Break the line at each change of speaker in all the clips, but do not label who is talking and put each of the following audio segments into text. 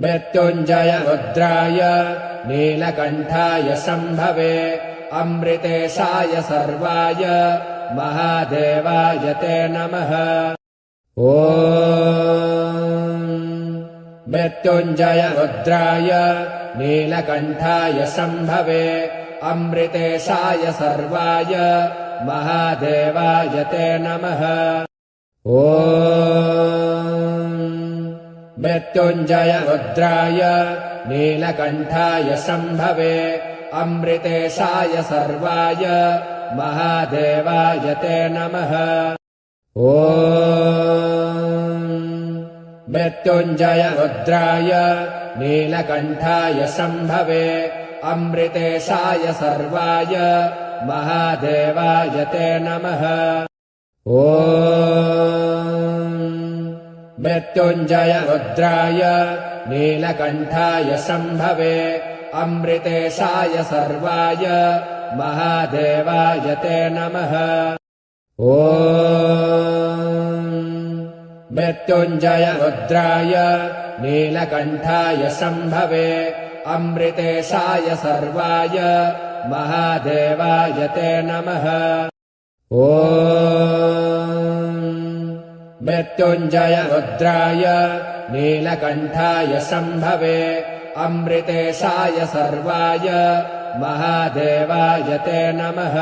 मृत्युञ्जय रुद्राय नीलकण्ठाय शम्भवे अमृतेशाय सर्वाय महादेवाय ते नमः। मृत्युञ्जय रुद्राय नीलकण्ठाय शम्भवे अमृतेशाय सर्वाय महादेवाय ते नमः। मृत्युञ्जय रुद्राय नीलकण्ठाय शम्भवे अमृतेशाय सर्वाय महादेवाय ते नमः। मृत्युञ्जय रुद्राय नीलकण्ठाय शम्भवे अमृतेशाय सर्वाय महादेवाय ते नमः। मृत्युञ्जय रुद्राय नीलकण्ठाय शम्भवे अमृतेशाय सर्वाय महादेवाय ते नमः। मृत्युञ्जय रुद्राय नीलकण्ठाय शम्भवे अमृतेशाय सर्वाय महादेवाय ते नमः। मृत्युञ्जय रुद्राय नीलकण्ठाय शम्भवे अमृतेशाय सर्वाय महादेवाय ते नमः।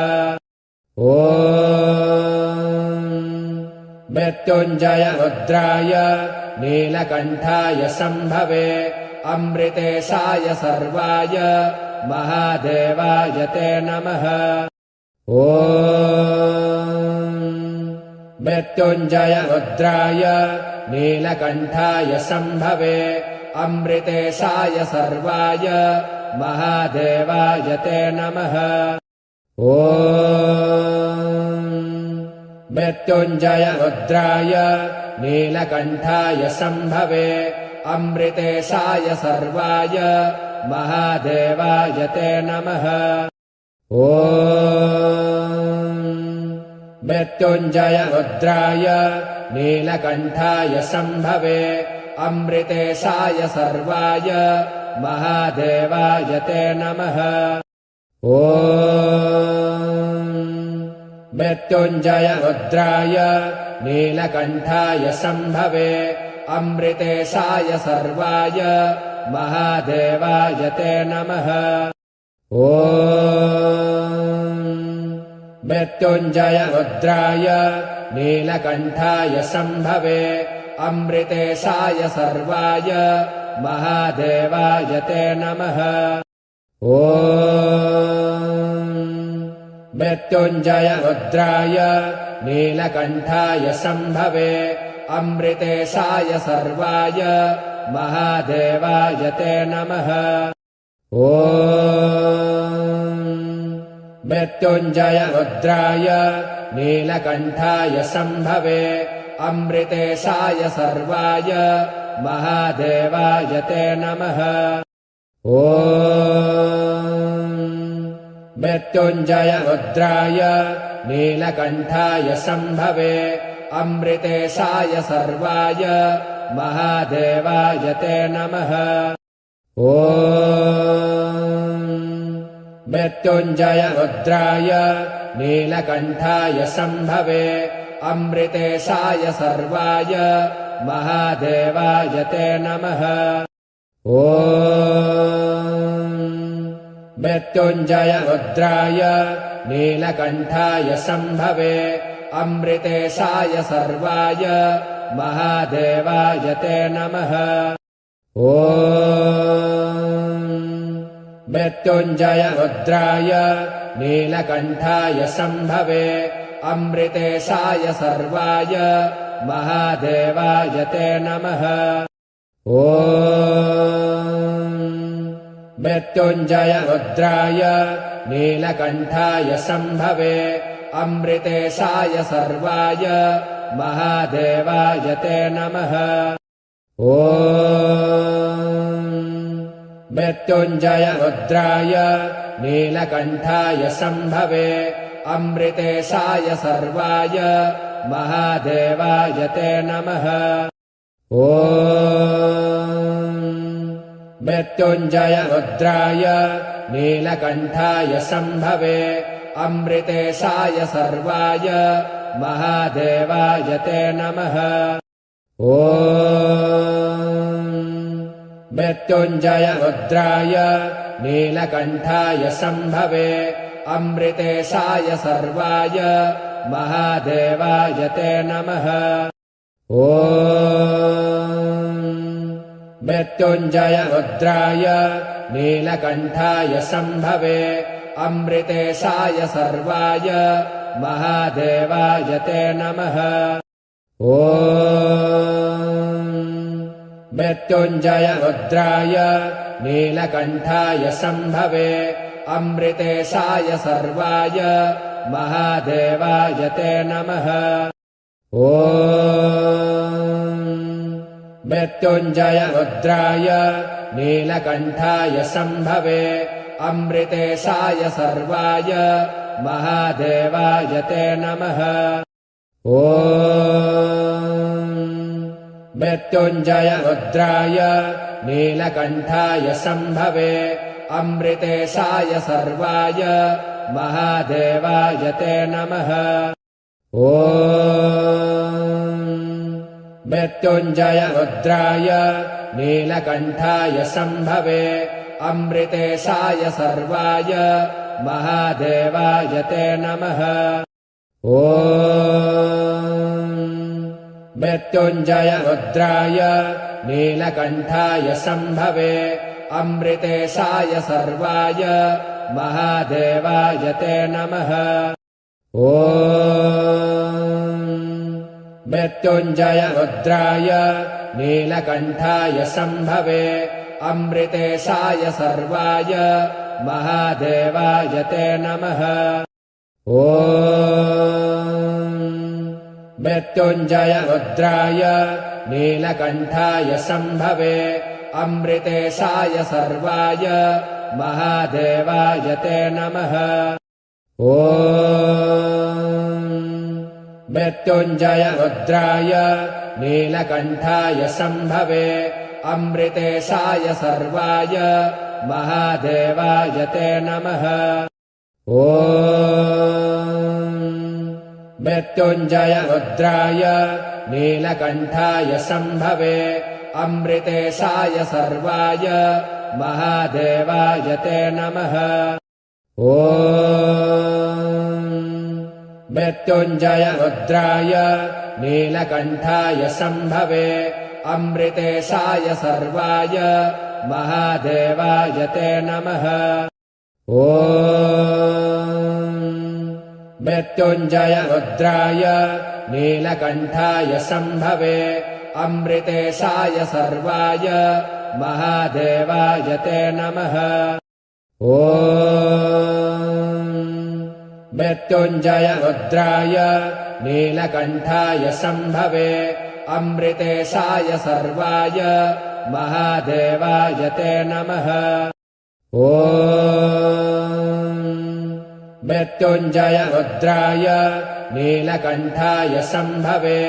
मृत्युञ्जय रुद्राय नीलकण्ठाय शम्भवे अमृतेशाय सर्वाय महादेवाय ते नमः। मृत्युञ्जय रुद्राय नीलकण्ठाय शम्भवे अमृतेशाय सर्वाय महादेवाय ते नमः। मृत्युञ्जय रुद्राय नीलकण्ठाय शम्भवे अमृतेशाय सर्वाय महादेवाय ते नमः। मृत्युञ्जय रुद्राय नीलकण्ठाय शम्भवे अमृतेशाय सर्वाय महादेवाय ते नमः। मृत्युञ्जय रुद्राय नीलकण्ठाय शम्भवे अमृतेशाय सर्वाय महादेवाय ते नमः। मृत्युञ्जय रुद्राय नीलकण्ठाय शम्भवे अमृतेशाय सर्वाय महादेवाय ते नमः। मृत्युञ्जय रुद्राय नीलकण्ठाय शम्भवे अमृतेशाय सर्वाय महादेवाय ते नमः। मृत्युञ्जय रुद्राय नीलकण्ठाय शम्भवे अमृतेशाय सर्वाय महादेवाय ते नमः। मृत्युञ्जय रुद्राय नीलकण्ठाय शम्भवे अमृतेशाय सर्वाय महादेवाय ते नमः। मृत्युञ्जय रुद्राय नीलकण्ठाय शम्भवे अमृतेशाय सर्वाय महादेवाय ते नमः। मृत्युञ्जय रुद्राय नीलकण्ठाय शम्भवे अमृतेशाय सर्वाय महादेवाय ते नमः। मृत्युञ्जय रुद्राय नीलकण्ठाय शम्भवे अमृतेशाय सर्वाय महादेवाय ते नमः। मृत्युञ्जय रुद्राय नीलकण्ठाय शम्भवे अमृतेशाय सर्वाय महादेवाय ते नमः। मृत्युञ्जय रुद्राय नीलकण्ठाय शम्भवे अमृतेशाय सर्वाय महादेवाय ते नमः। ॐ मृत्युञ्जय रुद्राय नीलकण्ठाय शम्भवे अमृतेशाय सर्वाय महादेवाय ते नमः। ॐ मृत्युञ्जय रुद्राय नीलकण्ठाय शम्भवे अमृतेशाय सर्वाय महादेवाय ते नमः। ॐ मृत्युञ्जय रुद्राय नीलकण्ठाय शम्भवे अमृतेशाय सर्वाय महादेवाय ते नमः। ॐ मृत्युञ्जय रुद्राय नीलकण्ठाय शम्भवे अमृतेशाय सर्वाय महादेवाय ते नमः। ॐ मृत्युञ्जय रुद्राय नीलकण्ठाय शम्भवे अमृतेशाय सर्वाय महादेवाय ते नमः। ॐ मृत्युञ्जय रुद्राय नीलकण्ठाय शम्भवे अमृतेशाय सर्वाय महादेवाय ते नमः। ॐ मृत्युञ्जय रुद्राय नीलकण्ठाय शम्भवे अमृतेशाय सर्वाय महादेवाय ते नमः। ॐ मृत्युञ्जय रुद्राय नीलकण्ठाय शम्भवे अमृतेशाय सर्वाय महादेवाय ते नमः। ॐ मृत्युञ्जय रुद्राय नीलकण्ठाय शम्भवे अमृतेशाय सर्वाय महादेवाय ते नमः। ॐ मृत्युञ्जय रुद्राय नीलकण्ठाय शम्भवे अमृतेशाय सर्वाय महादेवाय ते नमः। ॐ मृत्युञ्जय रुद्राय नीलकण्ठाय शम्भवे अमृतेशाय सर्वाय महादेवाय ते नमः। ॐ मृत्युञ्जय रुद्राय नीलकण्ठाय शम्भवे अमृतेशाय सर्वाय महादेवाय ते नमः। ॐ मृत्युञ्जय रुद्राय नीलकण्ठाय शम्भवे अमृतेशाय सर्वाय महादेवाय ते नमः। ॐ मृत्युञ्जय रुद्राय नीलकण्ठाय शम्भवे अमृतेशाय सर्वाय महादेवाय ते नमः। ॐ मृत्युञ्जय रुद्राय नीलकण्ठाय शम्भवे अमृतेशाय सर्वाय महादेवाय ते नमः। ॐ मृत्युञ्जय रुद्राय नीलकण्ठाय शम्भवे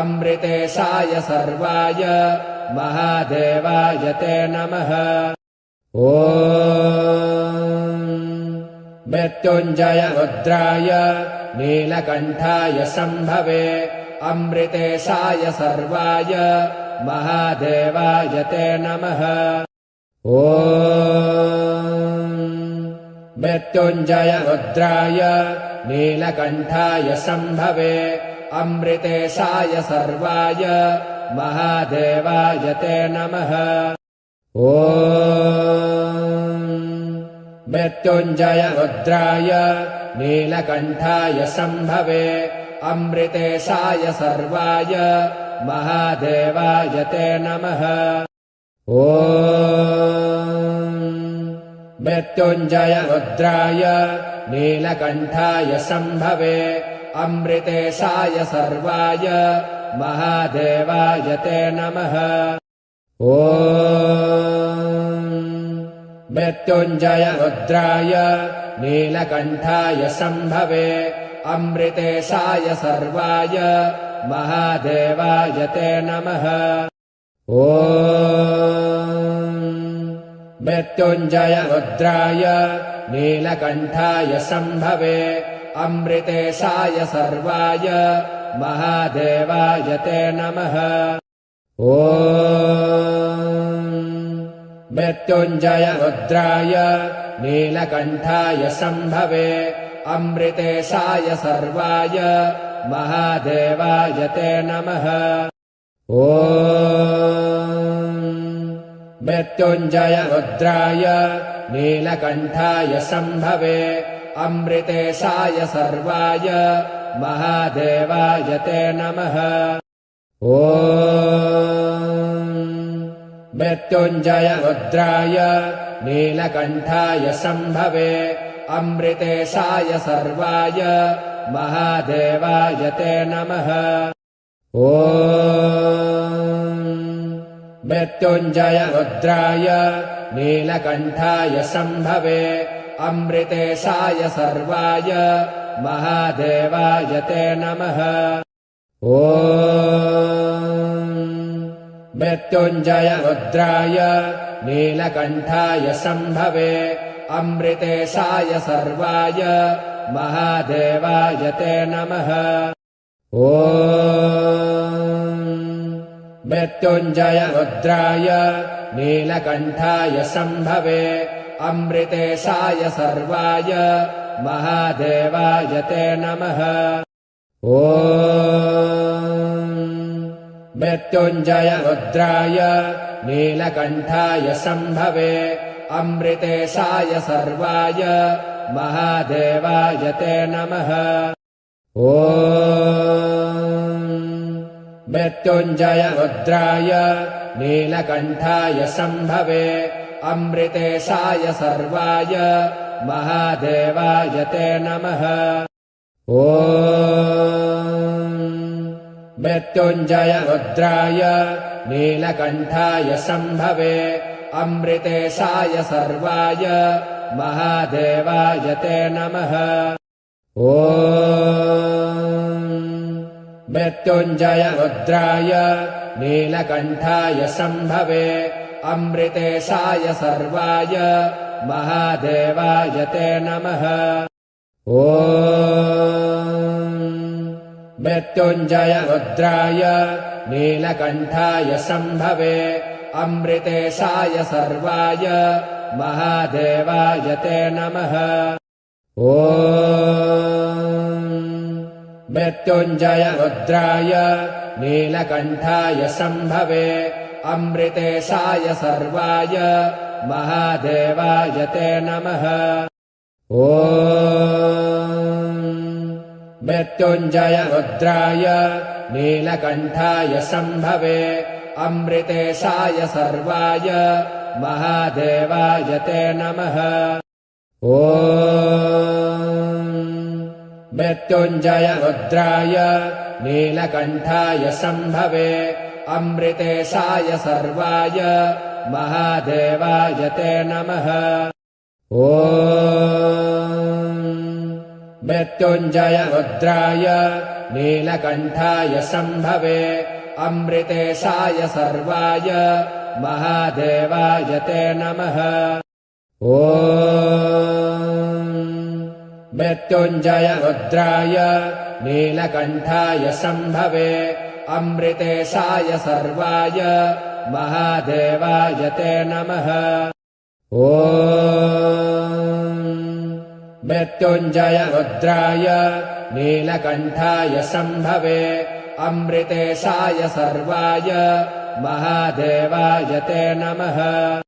अमृतेशाय सर्वाय महादेवाय ते नमः। ॐ मृत्युञ्जय रुद्राय नीलकण्ठाय शम्भवे अमृतेशाय सर्वाय महादेवाय ते नमः। ॐ मृत्युञ्जय रुद्राय नीलकण्ठाय शम्भवे अमृतेशाय सर्वाय महादेवाय ते नमः। ॐ मृत्युञ्जय रुद्राय नीलकण्ठाय शम्भवे अमृतेशाय सर्वाय महादेवाय ते नमः। ॐ मृत्युञ्जय रुद्राय नीलकण्ठाय शम्भवे अमृतेशाय सर्वाय महादेवाय ते नमः। ॐ मृत्युञ्जय रुद्राय नीलकण्ठाय शम्भवे अमृतेशाय सर्वाय महादेवाय ते नमः। ॐ मृत्युञ्जय रुद्राय नीलकण्ठाय शम्भवे अमृतेशाय सर्वाय महादेवाय ते नमः। ॐ मृत्युञ्जय रुद्राय नीलकण्ठाय शम्भवे अमृतेशाय सर्वाय महादेवाय ते नमः। ॐ मृत्युञ्जय रुद्राय नीलकण्ठाय शम्भवे अमृतेशाय सर्वाय महादेवाय ते नमः। ॐ मृत्युञ्जय रुद्राय नीलकण्ठाय शम्भवे अमृतेशाय सर्वाय महादेवाय ते नमः। ॐ मृत्युञ्जय रुद्राय नीलकण्ठाय शम्भवे अमृतेशाय सर्वाय महादेवाय ते नमः। ॐ मृत्युञ्जय रुद्राय नीलकण्ठाय शम्भवे अमृतेशाय सर्वाय महादेवाय ते नमः। ॐ मृत्युञ्जय रुद्राय नीलकण्ठाय शम्भवे अमृतेशाय सर्वाय महादेवाय ते नमः। ॐ मृत्युञ्जय रुद्राय नीलकण्ठाय शम्भवे अमृतेशाय सर्वाय महादेवाय ते नमः। ॐ मृत्युञ्जय रुद्राय नीलकण्ठाय शम्भवे अमृतेशाय सर्वाय महादेवाय ते नमः। ॐ मृत्युञ्जय रुद्राय नीलकण्ठाय शम्भवे अमृतेशाय सर्वाय महादेवाय ते नमः। ॐ मृत्युञ्जय रुद्राय नीलकण्ठाय शम्भवे अमृतेशाय सर्वाय महादेवाय ते नमः। ॐ मृत्युञ्जय रुद्राय नीलकण्ठाय शम्भवे अमृतेशाय सर्वाय महादेवाय ते नमः। ॐ मृत्युञ्जय रुद्राय नीलकण्ठाय शम्भवे अमृतेशाय सर्वाय महादेवाय ते नमः। ॐ मृत्युञ्जय रुद्राय नीलकण्ठाय शम्भवे अमृतेशाय सर्वाय महादेवाय ते नमः। ॐ मृत्युञ्जय रुद्राय नीलकण्ठाय शम्भवे अमृतेशाय सर्वाय महादेवाय ते नमः। ॐ मृत्युञ्जय रुद्राय नीलकण्ठाय शम्भवे अमृतेशाय सर्वाय महादेवाय ते नमः। ॐ मृत्युञ्जय रुद्राय नीलकण्ठाय शम्भवे अमृतेशाय सर्वाय महादेवाय ते नमः। ॐ मृत्युञ्जय रुद्राय नीलकण्ठाय शम्भवे अमृतेशाय सर्वाय महादेवाय ते नमः।